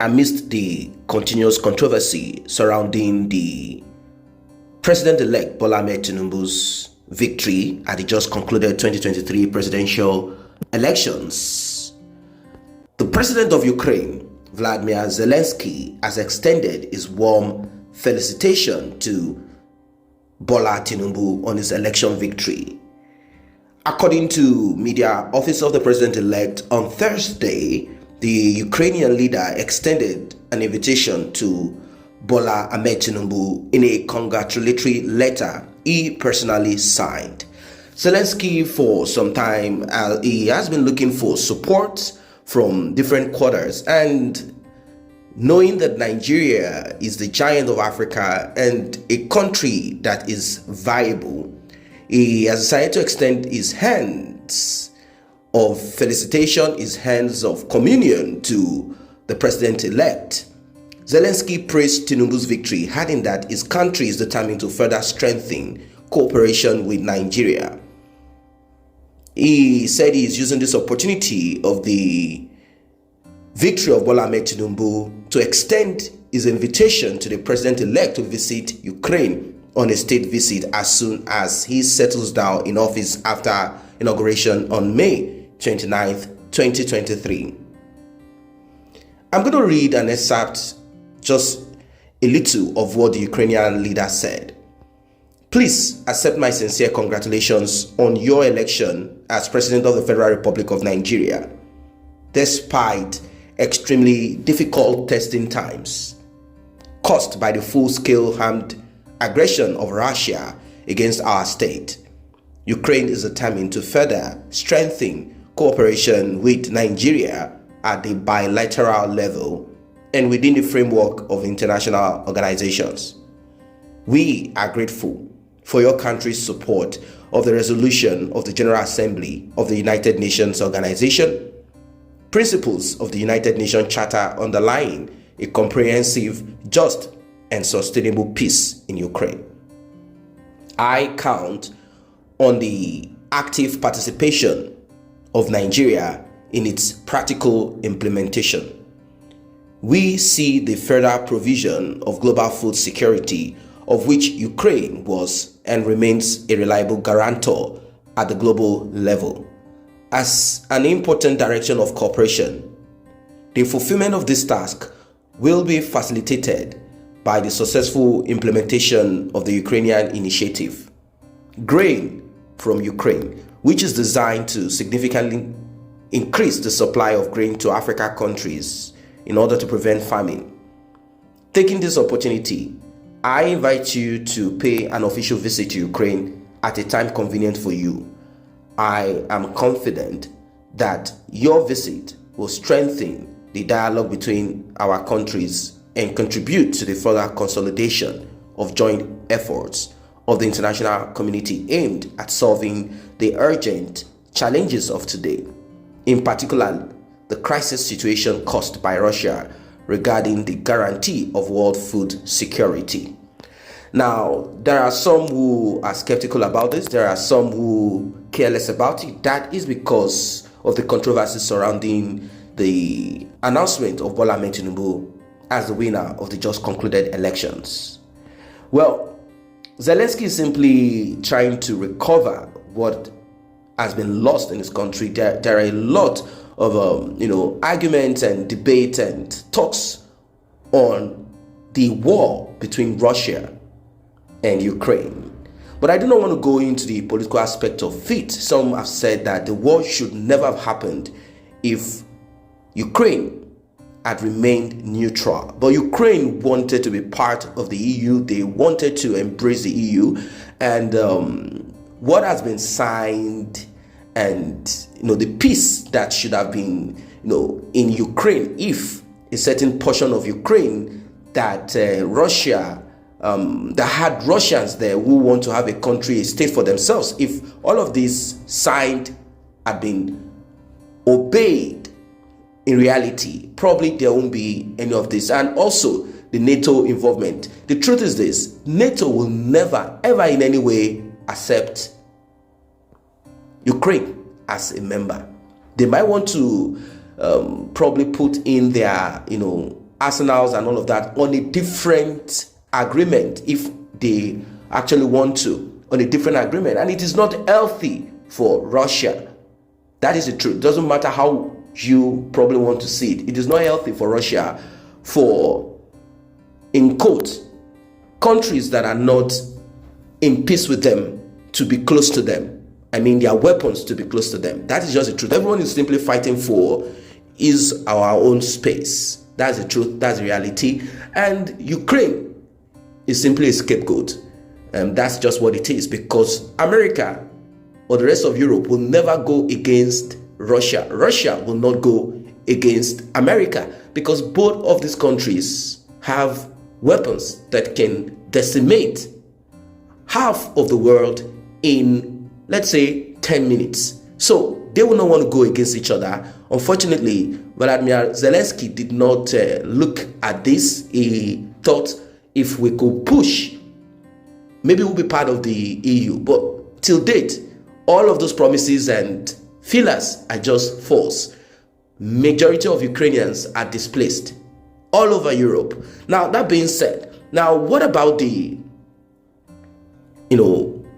amidst the continuous controversy surrounding the President-elect Bola Ahmed Tinubu's victory at the just concluded 2023 presidential elections, the President of Ukraine, Vladimir Zelensky, has extended his warm felicitation to Bola Tinubu on his election victory. According to media office of the president-elect, on Thursday, the Ukrainian leader extended an invitation to Bola Ahmed Tinubu in a congratulatory letter he personally signed. Zelensky, for some time, he has been looking for support from different quarters, and knowing that Nigeria is the giant of Africa and a country that is viable, he has decided to extend his hands of felicitation, his hands of communion to the president-elect. Zelensky praised Tinubu's victory, adding that his country is determined to further strengthen cooperation with Nigeria. He said he is using this opportunity of the victory of Bola Ahmed Tinubu to extend his invitation to the president-elect to visit Ukraine on a state visit as soon as he settles down in office after inauguration on May 29th, 2023. I'm going to read an excerpt, just a little, of what the Ukrainian leader said. Please accept my sincere congratulations on your election as President of the Federal Republic of Nigeria. Despite extremely difficult testing times caused by the full-scale armed aggression of Russia against our state, Ukraine is determined to further strengthen cooperation with Nigeria at the bilateral level and within the framework of international organizations. We are grateful for your country's support of the resolution of the General Assembly of the United Nations Organization, principles of the United Nations Charter underlying a comprehensive, just, and sustainable peace in Ukraine. I count on the active participation of Nigeria in its practical implementation. We see the further provision of global food security, of which Ukraine was and remains a reliable guarantor at the global level, as an important direction of cooperation. The fulfillment of this task will be facilitated by the successful implementation of the Ukrainian initiative, Grain from Ukraine, which is designed to significantly increase the supply of grain to African countries in order to prevent famine. Taking this opportunity, I invite you to pay an official visit to Ukraine at a time convenient for you. I am confident that your visit will strengthen the dialogue between our countries and contribute to the further consolidation of joint efforts of the international community aimed at solving the urgent challenges of today, in particular the crisis situation caused by Russia regarding the guarantee of world food security. Now, there are some who are skeptical about this. There are some who care less about it. That is because of the controversy surrounding the announcement of Bola Ahmed Tinubu as the winner of the just concluded elections. Well, Zelensky is simply trying to recover what has been lost in his country. There are a lot of arguments and debate and talks on the war between Russia and Ukraine. But I do not want to go into the political aspect of it. Some have said that the war should never have happened if Ukraine had remained neutral. But Ukraine wanted to be part of the EU. They wanted to embrace the EU. And what has been signed and the peace that should have been in Ukraine, if a certain portion of Ukraine that Russia that had Russians there who want to have a country, a state for themselves, if all of this signed had been obeyed in reality, probably there won't be any of this. And also the NATO involvement. The truth is this: NATO will never ever in any way accept Ukraine as a member. They might want to probably put in their arsenals and all of that on a different agreement if they actually want to, on a different agreement. And it is not healthy for Russia. That is the truth. It doesn't matter how you probably want to see it. It is not healthy for Russia for, in quotes, countries that are not in peace with them to be close to them. I mean, their weapons to be close to them. That is just the truth. Everyone is simply fighting for is our own space. That's the truth. That's the reality. And Ukraine is simply a scapegoat. That's just what it is, because America or the rest of Europe will never go against Russia. Russia will not go against America, because both of these countries have weapons that can decimate half of the world in, let's say, 10 minutes. So they will not want to go against each other. Unfortunately, Vladimir Zelensky did not look at this. He thought if we could push, maybe we'll be part of the EU. But till date, all of those promises and fillers are just false. Majority of Ukrainians are displaced all over Europe. Now, that being said, now what about the,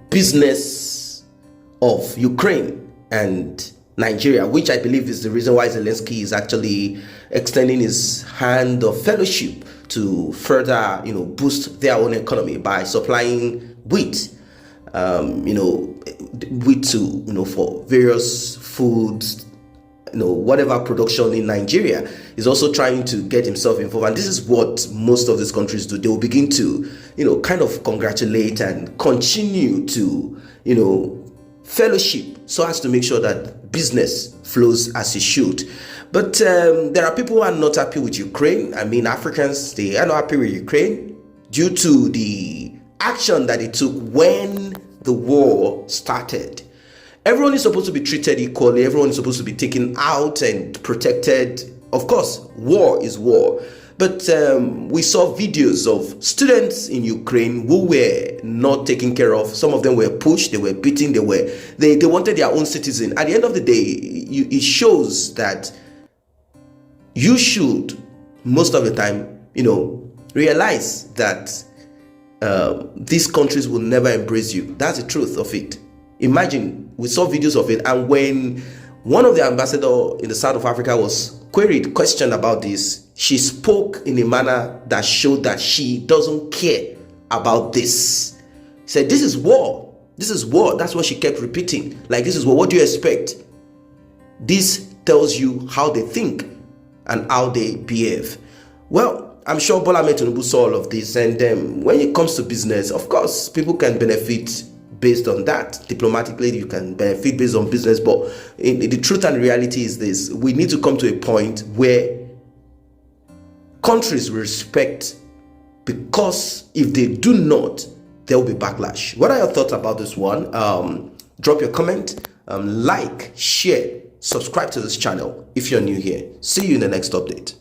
business of Ukraine and Nigeria, which I believe is the reason why Zelensky is actually extending his hand of fellowship to further, boost their own economy by supplying wheat, wheat to, for various foods, whatever production in Nigeria. Is also trying to get himself involved. And this is what most of these countries do. They will begin to, kind of congratulate and continue to, fellowship so as to make sure that business flows as it should. But there are people who are not happy with Ukraine. I mean, Africans, they are not happy with Ukraine due to the action that it took when the war started. Everyone is supposed to be treated equally. Everyone is supposed to be taken out and protected. Of course, war is war. But we saw videos of students in Ukraine who were not taken care of. Some of them were pushed, they were beaten, they wanted their own citizen. At the end of the day, it shows that you should, most of the time, realize that these countries will never embrace you. That's the truth of it. Imagine, we saw videos of it, and when one of the ambassadors in the south of Africa was questioned about this, she spoke in a manner that showed that she doesn't care about this. She said, this is war. This is war. That's what she kept repeating. Like, this is war. What do you expect? This tells you how they think and how they behave. Well, I'm sure Bola Tinubu saw all of this. And when it comes to business, of course, people can benefit based on that. Diplomatically, you can benefit based on business. But the truth and reality is this. We need to come to a point where countries respect, because if they do not, there will be backlash. What are your thoughts about this one? Drop your comment, like, share, subscribe to this channel if you're new here. See you in the next update.